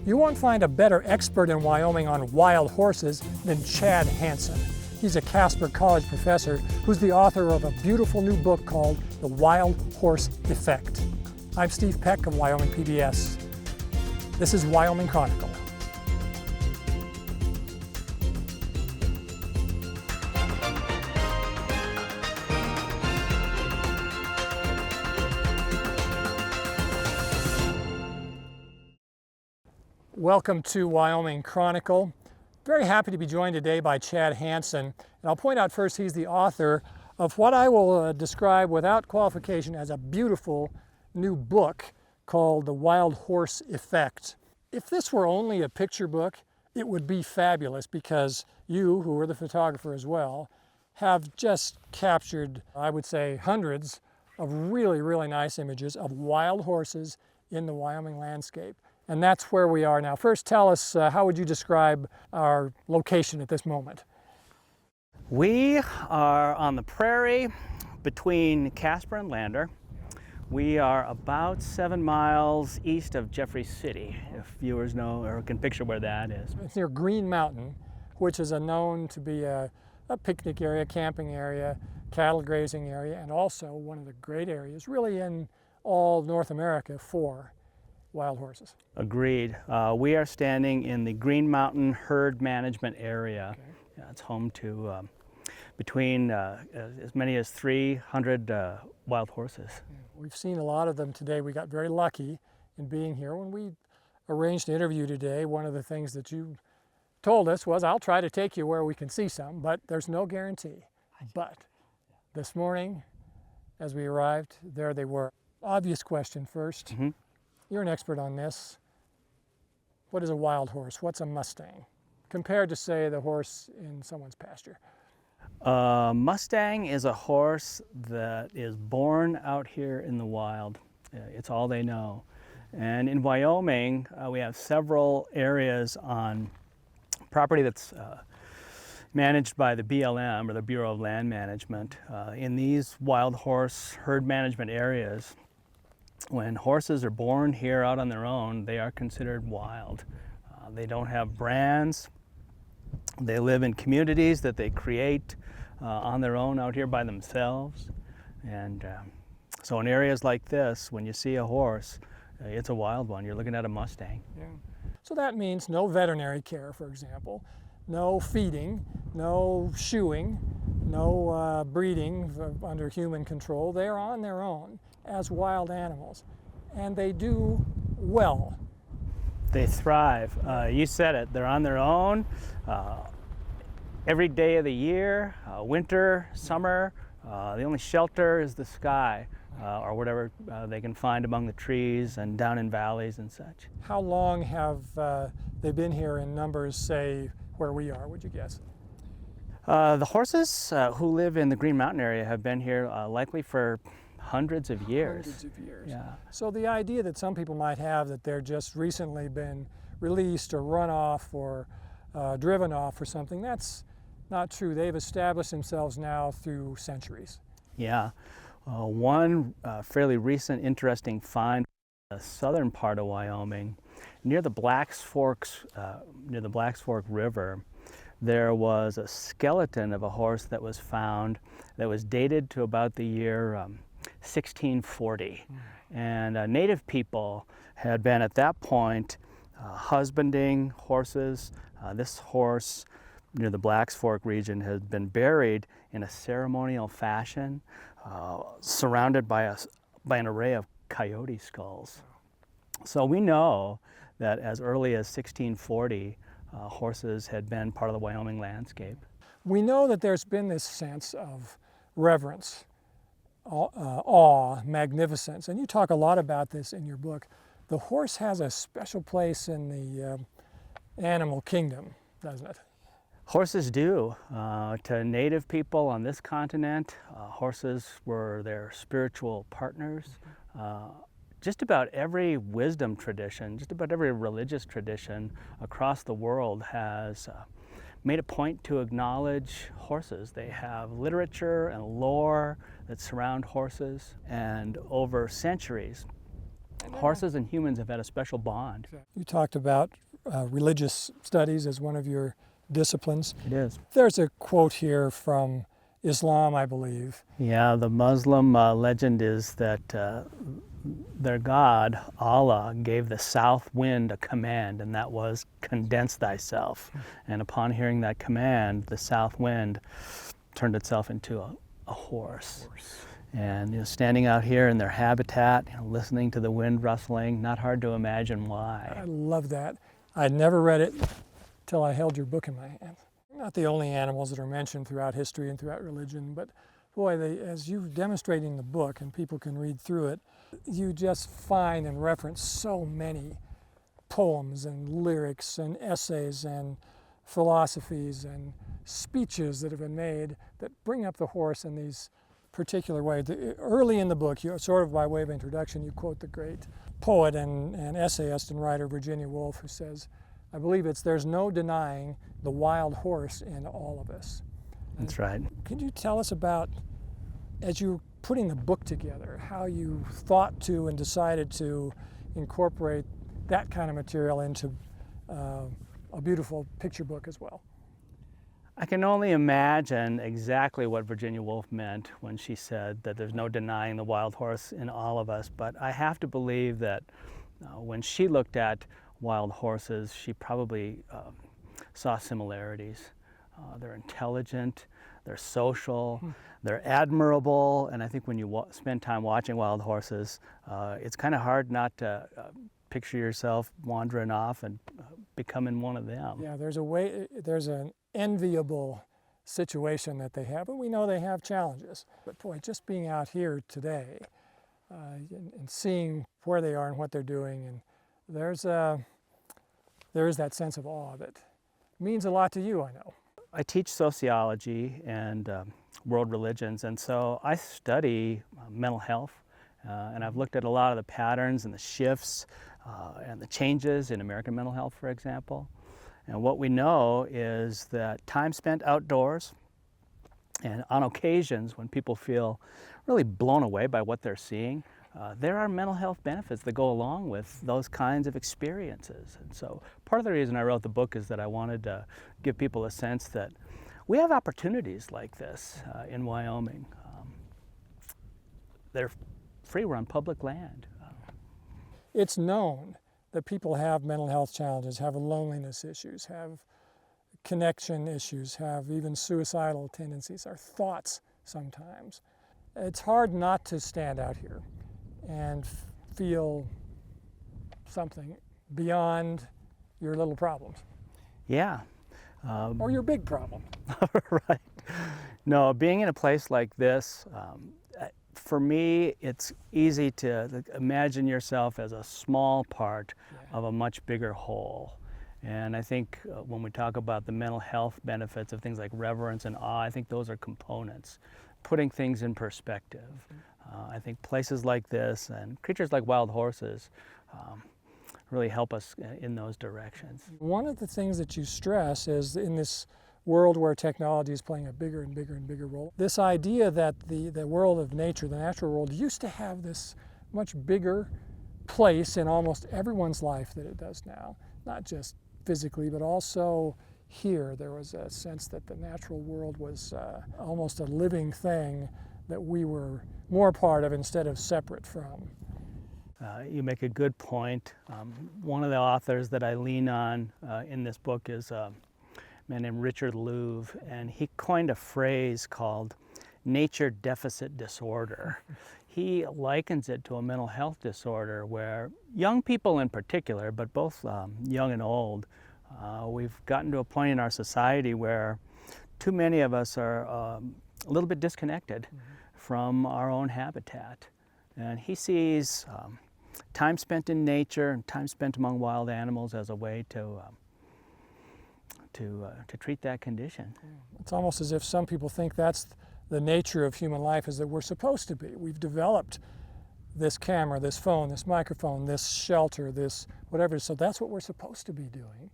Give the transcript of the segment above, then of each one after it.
You won't find a better expert in Wyoming on wild horses than Chad Hanson. He's a Casper College professor who's the author of a beautiful new book called The Wild Horse Effect. I'm Steve Peck of Wyoming PBS. This is Wyoming Chronicle. Welcome to Wyoming Chronicle. Very happy to be joined today by Chad Hanson. And I'll point out first, he's the author of what I will describe without qualification as a beautiful new book called The Wild Horse Effect. If this were only a picture book, it would be fabulous because you, who are the photographer as well, have just captured, I would say, hundreds of really, really nice images of wild horses in the Wyoming landscape. And that's where we are now. First, tell us, how would you describe our location at this moment? We are on the prairie between Casper and Lander. We are about 7 miles east of Jeffrey City, if viewers know or can picture where that is. It's near Green Mountain, which is known to be a picnic area, camping area, cattle grazing area, and also one of the great areas really in all North America for wild horses. Agreed. We are standing in the Green Mountain Herd Management Area. Okay. It's home to between as many as 300 wild horses. Yeah, we've seen a lot of them today. We got very lucky in being here. When we arranged the interview today, one of the things that you told us was, I'll try to take you where we can see some, but there's no guarantee. But this morning, as we arrived, there they were. Obvious question first. Mm-hmm. You're an expert on this. What is a wild horse? What's a Mustang compared to, say, the horse in someone's pasture? Mustang is a horse that is born out here in the wild. It's all they know. And in Wyoming, we have several areas on property that's managed by the BLM, or the Bureau of Land Management. In these wild horse herd management areas, when horses are born here out on their own, they are considered wild. They don't have brands. They live in communities that they create on their own out here by themselves. And so in areas like this, when you see a horse, it's a wild one. You're looking at a Mustang. Yeah. So that means no veterinary care, for example, no feeding, no shoeing, no breeding under human control. They're on their own as wild animals, and they do well. They thrive. You said it. They're on their own every day of the year, winter, summer. The only shelter is the sky, or whatever they can find among the trees and down in valleys and such. How long have they been here in numbers, say, where we are, would you guess? The horses who live in the Green Mountain area have been here likely for hundreds of years. Hundreds of years. Yeah. So the idea that some people might have that they're just recently been released or run off or driven off or something, that's not true. They've established themselves now through centuries. Yeah. One fairly recent interesting find, the southern part of Wyoming, near the Black's Fork River, there was a skeleton of a horse that was found that was dated to about the year 1640. And native people had been at that point husbanding horses. This horse near the Black's Fork region had been buried in a ceremonial fashion, surrounded by an array of coyote skulls. So we know that as early as 1640, horses had been part of the Wyoming landscape. We know that there's been this sense of reverence, awe, magnificence, and you talk a lot about this in your book. The horse has a special place in the animal kingdom, doesn't it? Horses do. To native people on this continent, horses were their spiritual partners. Just about every wisdom tradition, just about every religious tradition across the world has made a point to acknowledge horses. They have literature and lore that surround horses, and over centuries, Horses and humans have had a special bond. You talked about religious studies as one of your disciplines. It is. There's a quote here from Islam, I believe. Yeah, the Muslim legend is that their God, Allah, gave the south wind a command, and that was, condense thyself. And upon hearing that command, the south wind turned itself into a horse. And standing out here in their habitat, listening to the wind rustling, not hard to imagine why. I love that. I'd never read it till I held your book in my hand. Not the only animals that are mentioned throughout history and throughout religion, but boy, as you demonstrate in the book, and people can read through it, you just find and reference so many poems and lyrics and essays and philosophies and speeches that have been made that bring up the horse in these particular ways. Early in the book, you sort of by way of introduction, you quote the great poet and essayist and writer Virginia Woolf, who says, I believe there's no denying the wild horse in all of us. That's right. Could you tell us about, as you're putting the book together, how you thought to and decided to incorporate that kind of material into a beautiful picture book as well? I can only imagine exactly what Virginia Woolf meant when she said that there's no denying the wild horse in all of us, but I have to believe that when she looked at wild horses, she probably saw similarities. They're intelligent, they're social, they're admirable, and I think when you spend time watching wild horses, it's kind of hard not to picture yourself wandering off and becoming one of them. Yeah, there's an enviable situation that they have, but we know they have challenges. But boy, just being out here today and seeing where they are and what they're doing, and there is that sense of awe that means a lot to you, I know. I teach sociology and world religions, and so I study mental health, and I've looked at a lot of the patterns and the shifts and the changes in American mental health, for example. And what we know is that time spent outdoors, and on occasions when people feel really blown away by what they're seeing, there are mental health benefits that go along with those kinds of experiences. And so part of the reason I wrote the book is that I wanted to give people a sense that we have opportunities like this in Wyoming. They're free, we're on public land. It's known that people have mental health challenges, have loneliness issues, have connection issues, have even suicidal tendencies, or thoughts sometimes. It's hard not to stand out here and feel something beyond your little problems. Yeah. Or your big problem. Right. No, being in a place like this, for me, it's easy to imagine yourself as a small part of a much bigger whole. And I think when we talk about the mental health benefits of things like reverence and awe, I think those are components, putting things in perspective. I think places like this and creatures like wild horses really help us in those directions. One of the things that you stress is in this world where technology is playing a bigger and bigger and bigger role, this idea that the world of nature, the natural world, used to have this much bigger place in almost everyone's life than it does now. Not just physically, but also here. There was a sense that the natural world was almost a living thing that we were more part of instead of separate from. You make a good point. One of the authors that I lean on in this book is a man named Richard Louv, and he coined a phrase called nature deficit disorder. He likens it to a mental health disorder where young people in particular, but both young and old, we've gotten to a point in our society where too many of us are a little bit disconnected from our own habitat. And he sees time spent in nature and time spent among wild animals as a way to treat that condition. It's almost as if some people think that's the nature of human life, is that we're supposed to be. We've developed this camera, this phone, this microphone, this shelter, this whatever, so that's what we're supposed to be doing.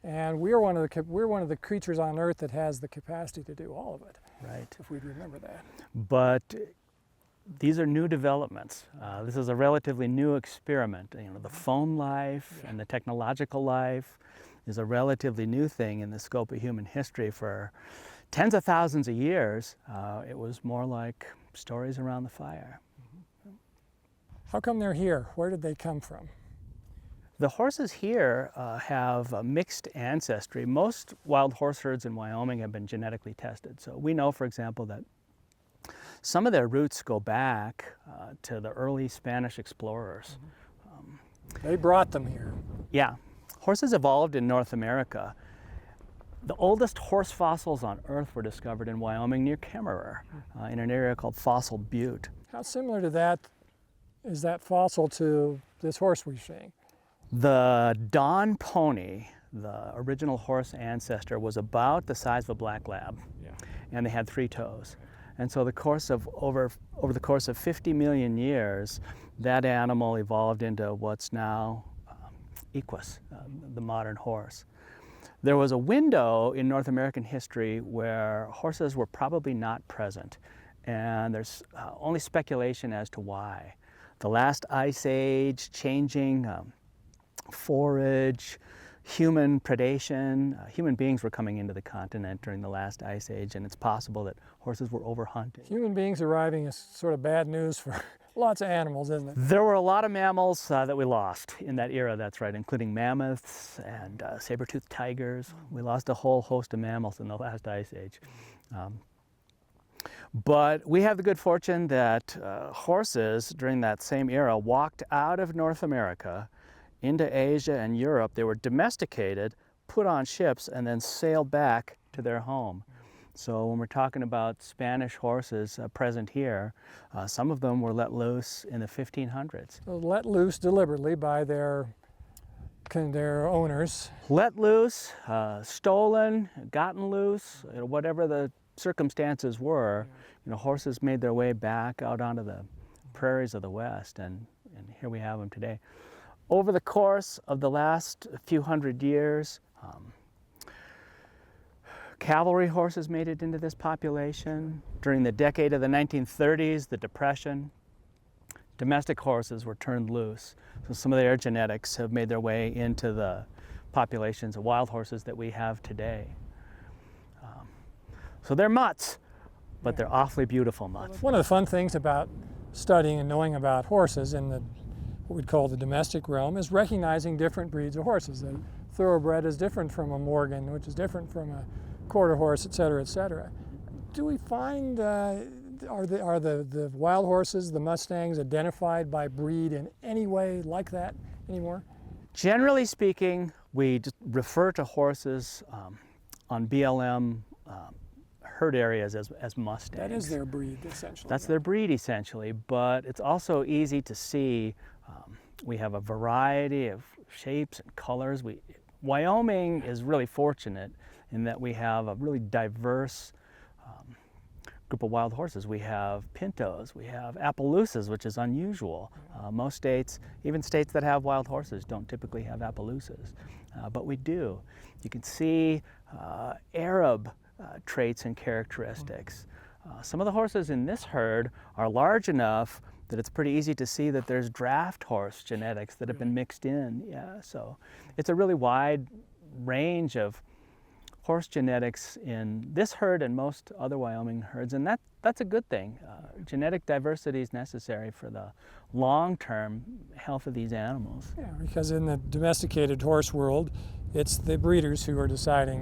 And we're one of the creatures on Earth that has the capacity to do all of it. Right. If we'd remember that. But these are new developments. This is a relatively new experiment. You know, the phone life and the technological life is a relatively new thing in the scope of human history. For tens of thousands of years, it was more like stories around the fire. How come they're here? Where did they come from? The horses here have a mixed ancestry. Most wild horse herds in Wyoming have been genetically tested. So we know, for example, that some of their roots go back to the early Spanish explorers. They brought them here. Yeah, horses evolved in North America. The oldest horse fossils on Earth were discovered in Wyoming near Kemmerer, in an area called Fossil Butte. How similar to that is that fossil to this horse we're seeing? The Dawn pony, the original horse ancestor, was about the size of a black lab, and they had 3 toes. And so over the course of 50 million years, that animal evolved into what's now Equus, the modern horse. There was a window in North American history where horses were probably not present, and there's only speculation as to why. The last ice age, changing forage, human predation. Human beings were coming into the continent during the last ice age, and it's possible that horses were overhunted. Human beings arriving is sort of bad news for lots of animals, isn't it? There were a lot of mammals that we lost in that era, that's right, including mammoths and saber-toothed tigers. We lost a whole host of mammals in the last ice age. But we have the good fortune that horses during that same era walked out of North America into Asia and Europe. They were domesticated, put on ships, and then sailed back to their home. So when we're talking about Spanish horses present here, some of them were let loose in the 1500s. So let loose deliberately by their owners. Let loose, stolen, gotten loose, whatever the circumstances were, horses made their way back out onto the prairies of the West, and here we have them today. Over the course of the last few hundred years, cavalry horses made it into this population. During the decade of the 1930s, the Depression, domestic horses were turned loose. So some of their genetics have made their way into the populations of wild horses that we have today. So they're mutts, but they're awfully beautiful mutts. One of the fun things about studying and knowing about horses in what we'd call the domestic realm is recognizing different breeds of horses. A thoroughbred is different from a Morgan, which is different from a quarter horse, et cetera, et cetera. Do we find, are the wild horses, the mustangs, identified by breed in any way like that anymore? Generally speaking, we refer to horses on BLM herd areas as mustangs. That is their breed, essentially. That's their breed, essentially, but it's also easy to see. We have a variety of shapes and colors. Wyoming is really fortunate in that we have a really diverse group of wild horses. We have pintos, we have Appaloosas, which is unusual. Most states, even states that have wild horses, don't typically have Appaloosas, but we do. You can see Arab traits and characteristics. Some of the horses in this herd are large enough that it's pretty easy to see that there's draft horse genetics that have been mixed in. Yeah, so it's a really wide range of horse genetics in this herd and most other Wyoming herds, and that's a good thing. Genetic diversity is necessary for the long-term health of these animals. Yeah, because in the domesticated horse world, it's the breeders who are deciding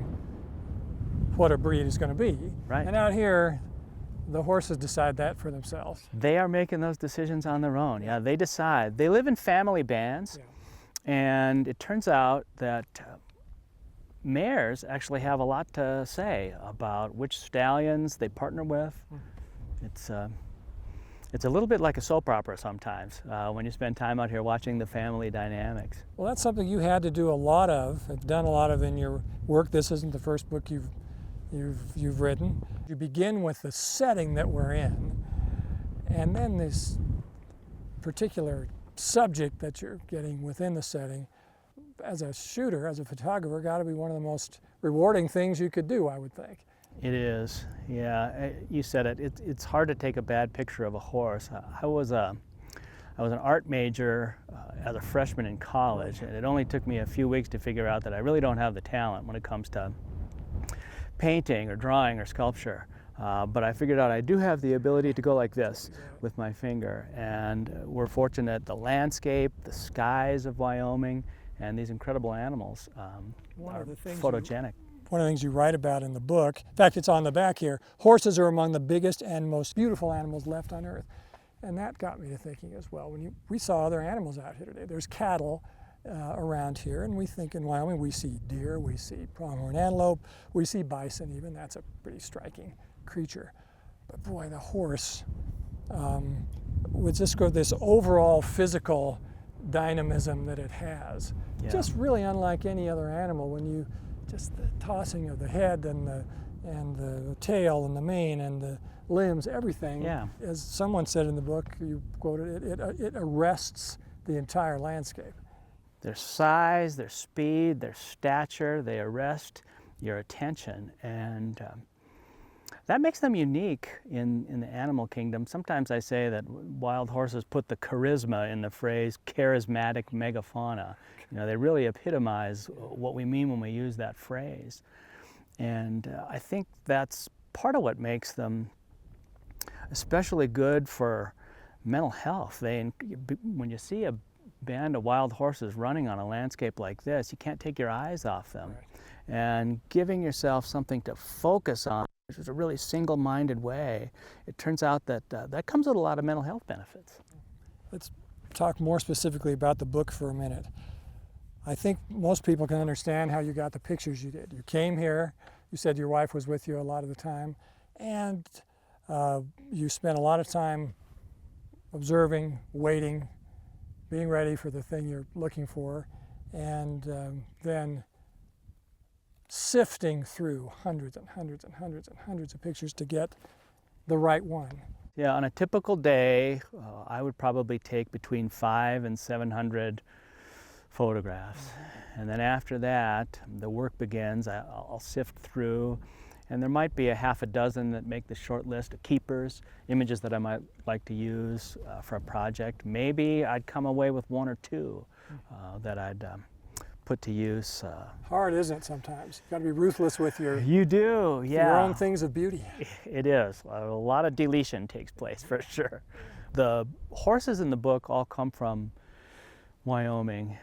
what a breed is going to be. Right. And out here, the horses decide that for themselves. They are making those decisions on their own. Yeah, they decide. They live in family bands, and it turns out that mares actually have a lot to say about which stallions they partner with. It's a little bit like a soap opera sometimes when you spend time out here watching the family dynamics. Well, that's something you had to do a lot of, have done a lot of in your work. This isn't the first book you've written. You begin with the setting that we're in, and then this particular subject that you're getting within the setting. As a shooter, as a photographer, got to be one of the most rewarding things you could do, I would think. It is, yeah. You said it. It's hard to take a bad picture of a horse. I was an art major as a freshman in college, and it only took me a few weeks to figure out that I really don't have the talent when it comes to painting or drawing or sculpture. But I figured out I do have the ability to go like this with my finger. And we're fortunate the landscape, the skies of Wyoming, and these incredible animals are photogenic. One of the things you write about in the book, in fact, it's on the back here, horses are among the biggest and most beautiful animals left on earth. And that got me to thinking as well. We saw other animals out here today. There's cattle around here, and we think in Wyoming we see deer, we see pronghorn antelope, we see bison even. That's a pretty striking creature. But boy, the horse, with just this overall physical dynamism that it has, just really unlike any other animal. When you just the tossing of the head and the tail and the mane and the limbs, everything. Yeah. As someone said in the book, you quoted it arrests the entire landscape. Their size, their speed, their stature, they arrest your attention, and that makes them unique in the animal kingdom. Sometimes I say that wild horses put the charisma in the phrase charismatic megafauna. You know, they really epitomize what we mean when we use that phrase. And I think that's part of what makes them especially good for mental health. When you see a band of wild horses running on a landscape like this, you can't take your eyes off them. Right. And giving yourself something to focus on, which is a really single-minded way, it turns out that that comes with a lot of mental health benefits. Let's talk more specifically about the book for a minute. I think most people can understand how you got the pictures you did. You came here, you said your wife was with you a lot of the time, and you spent a lot of time observing, waiting, being ready for the thing you're looking for, and then sifting through hundreds and hundreds and hundreds and hundreds of pictures to get the right one. Yeah, on a typical day, I would probably take between 500 and 700 photographs. And then after that, the work begins. I'll sift through, and there might be a half a dozen that make the short list of keepers, images that I might like to use for a project. Maybe I'd come away with one or two that I'd put to use. Hard, isn't it, sometimes? You've got to be ruthless with your, you do, yeah. your own things of beauty. It is. A lot of deletion takes place, for sure. The horses in the book all come from Wyoming,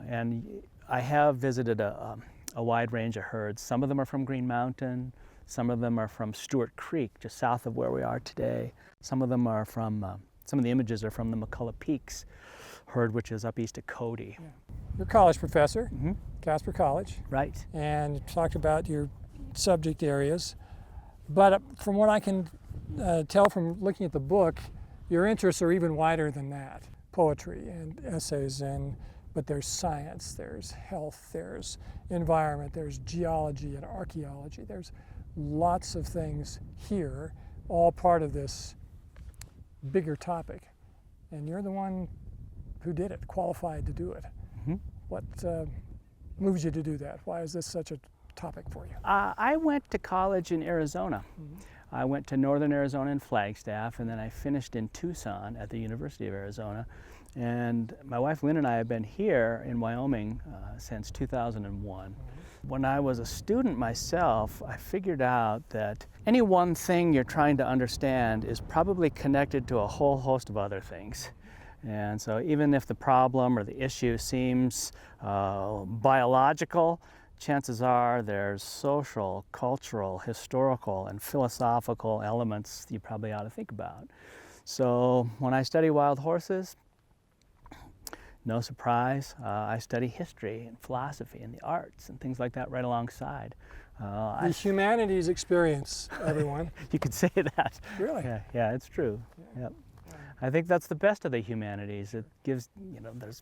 and I have visited a wide range of herds. Some of them are from Green Mountain, some of them are from Stewart Creek, just south of where we are today. Some of them are from, some of the images are from the McCullough Peaks herd, which is up east of Cody. Yeah. You're a college professor, Casper College. Right. And you talked about your subject areas. But from what I can tell from looking at the book, your interests are even wider than that. Poetry and essays, but there's science, there's health, there's environment, there's geology and archaeology. There's lots of things here, all part of this bigger topic. And you're the one who did it, qualified to do it. What moves you to do that? Why is this such a topic for you? I went to college in Arizona. I went to Northern Arizona in Flagstaff, and then I finished in Tucson at the University of Arizona. And my wife Lynn and I have been here in Wyoming since 2001. When I was a student myself, I figured out that any one thing you're trying to understand is probably connected to a whole host of other things. And so even if the problem or the issue seems biological, chances are there's social, cultural, historical, and philosophical elements you probably ought to think about. So when I study wild horses, no surprise, I study history and philosophy and the arts and things like that right alongside. The humanities experience, everyone. You could say that. Really? Yeah, it's true. Yeah. Yep. I think that's the best of the humanities. It gives, there's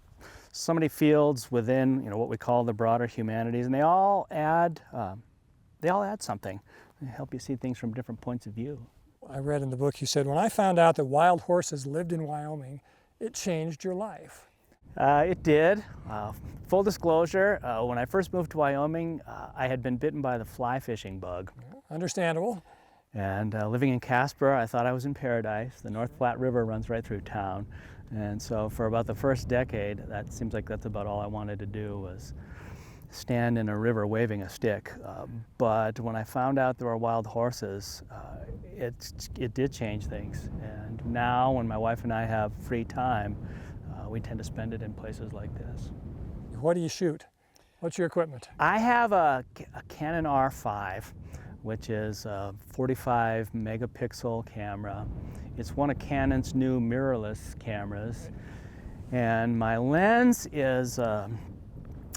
so many fields within, what we call the broader humanities, and they all add something. They help you see things from different points of view. I read in the book you said, when I found out that wild horses lived in Wyoming, it changed your life. It did. Full disclosure, when I first moved to Wyoming, I had been bitten by the fly fishing bug. Understandable. And living in Casper, I thought I was in paradise. The North Platte River runs right through town. And so for about the first decade, that seems like that's about all I wanted to do was stand in a river waving a stick. But when I found out there were wild horses, it did change things. And now when my wife and I have free time, we tend to spend it in places like this. What do you shoot? What's your equipment? I have a Canon R5, which is a 45 megapixel camera. It's one of Canon's new mirrorless cameras. And my lens is an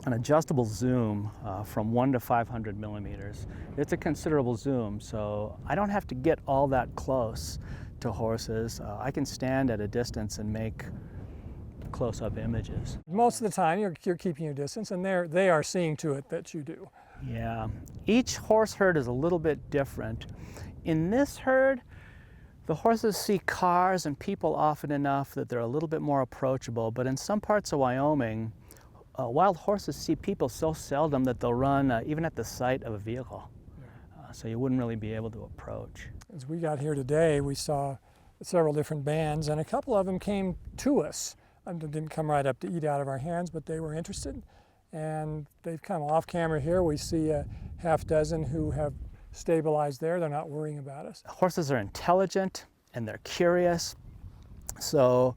adjustable zoom from 1 to 500 millimeters. It's a considerable zoom, so I don't have to get all that close to horses. I can stand at a distance and make close-up images. Most of the time you're keeping your distance, and they are seeing to it that you do. Yeah, each horse herd is a little bit different. In this herd, the horses see cars and people often enough that they're a little bit more approachable, but in some parts of Wyoming, wild horses see people so seldom that they'll run even at the sight of a vehicle. So you wouldn't really be able to approach. As we got here today, we saw several different bands, and a couple of them came to us. They didn't come right up to eat out of our hands, but they were interested. And they've come off camera here. We see a half dozen who have stabilized there. They're not worrying about us. Horses are intelligent and they're curious. So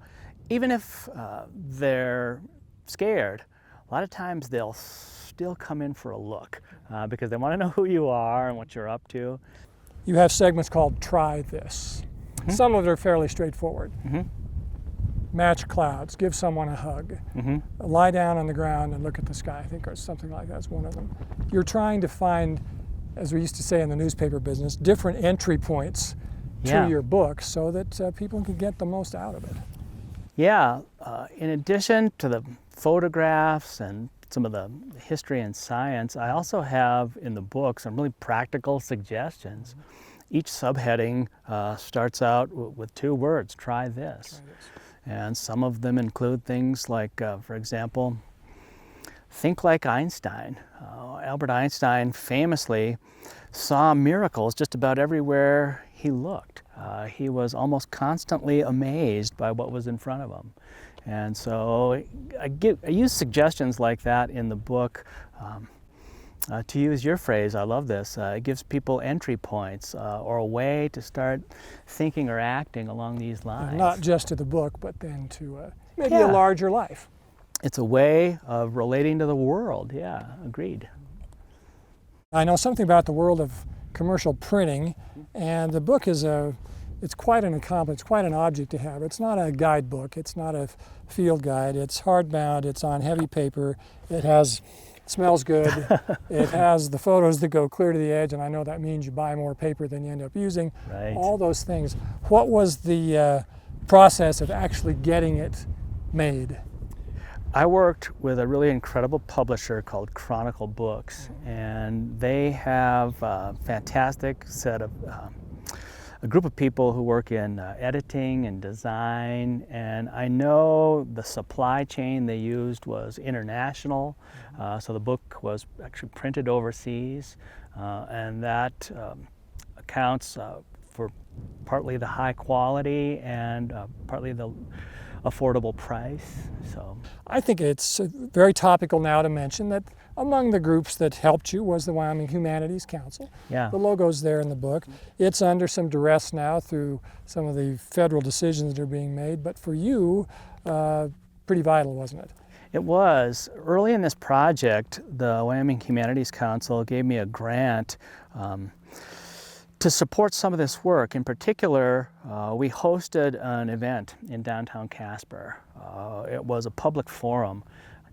even if they're scared, a lot of times they'll still come in for a look because they want to know who you are and what you're up to. You have segments called Try This. Mm-hmm. Some of it are fairly straightforward. Mm-hmm. Match clouds, give someone a hug, lie down on the ground and look at the sky, I think, or something like that's one of them. You're trying to find, as we used to say in the newspaper business, different entry points to your book so that people can get the most out of it. Yeah, in addition to the photographs and some of the history and science, I also have in the book some really practical suggestions. Each subheading starts out with 2 words, try this. And some of them include things like, for example, think like Einstein. Albert Einstein famously saw miracles just about everywhere he looked. He was almost constantly amazed by what was in front of him. And so I use suggestions like that in the book. To use your phrase, I love this, it gives people entry points or a way to start thinking or acting along these lines. Not just to the book, but then to maybe a larger life. It's a way of relating to the world, yeah, agreed. I know something about the world of commercial printing, and the book is it's quite an accomplishment, it's quite an object to have. It's not a guidebook, it's not a field guide, it's hardbound, it's on heavy paper, it smells good, it has the photos that go clear to the edge, and I know that means you buy more paper than you end up using. Right. All those things. What was the process of actually getting it made? I worked with a really incredible publisher called Chronicle Books, and they have a fantastic set of a group of people who work in editing and design, and I know the supply chain they used was international, so the book was actually printed overseas, and that accounts for partly the high quality and partly the affordable price. So I think it's very topical now to mention that among the groups that helped you was the Wyoming Humanities Council. Yeah. The logo's there in the book. It's under some duress now through some of the federal decisions that are being made, but for you, pretty vital, wasn't it? It was. Early in this project, the Wyoming Humanities Council gave me a grant to support some of this work. In particular, we hosted an event in downtown Casper. It was a public forum,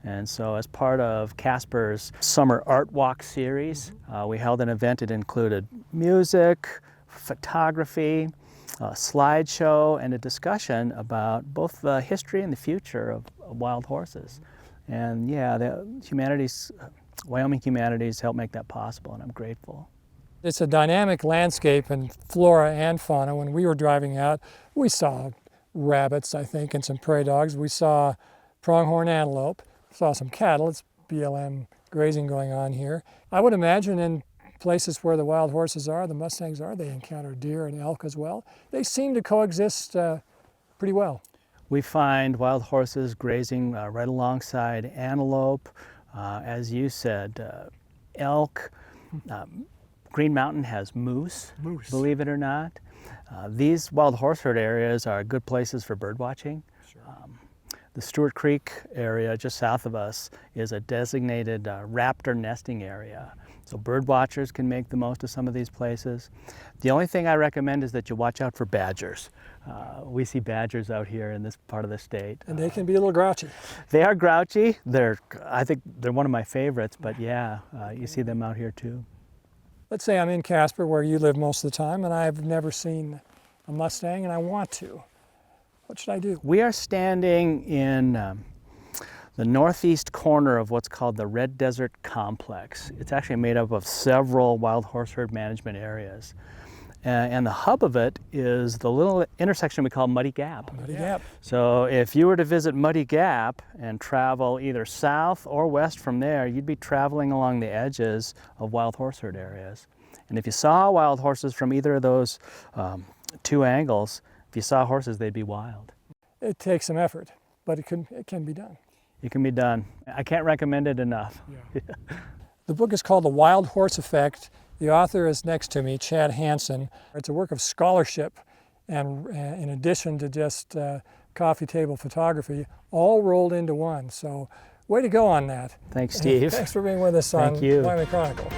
and so as part of Casper's Summer Art Walk series, we held an event. It included music, photography, a slideshow, and a discussion about both the history and the future of wild horses. And yeah, the Wyoming Humanities helped make that possible, and I'm grateful. It's a dynamic landscape in flora and fauna. When we were driving out, we saw rabbits, I think, and some prairie dogs. We saw pronghorn antelope. Saw some cattle. It's BLM grazing going on here. I would imagine in places where the wild horses are, the mustangs are, they encounter deer and elk as well. They seem to coexist pretty well. We find wild horses grazing right alongside antelope, as you said, elk. Green Mountain has moose, believe it or not. These wild horse herd areas are good places for bird watching. Sure. The Stewart Creek area just south of us is a designated raptor nesting area. So bird watchers can make the most of some of these places. The only thing I recommend is that you watch out for badgers. We see badgers out here in this part of the state. And they can be a little grouchy. They are grouchy. I think they're one of my favorites, but yeah, you see them out here too. Let's say I'm in Casper, where you live most of the time, and I've never seen a mustang and I want to. What should I do? We are standing in the northeast corner of what's called the Red Desert Complex. It's actually made up of several wild horse herd management areas. And the hub of it is the little intersection we call Muddy Gap. Muddy Gap. So if you were to visit Muddy Gap and travel either south or west from there, you'd be traveling along the edges of wild horse herd areas. And if you saw wild horses from either of those two angles, if you saw horses, they'd be wild. It takes some effort, but it can be done. It can be done. I can't recommend it enough. Yeah. The book is called The Wild Horse Effect. The author is next to me, Chad Hanson. It's a work of scholarship, and in addition to just coffee table photography, all rolled into one. So way to go on that. Thanks, Steve. Thanks for being with us on Wyoming Chronicle.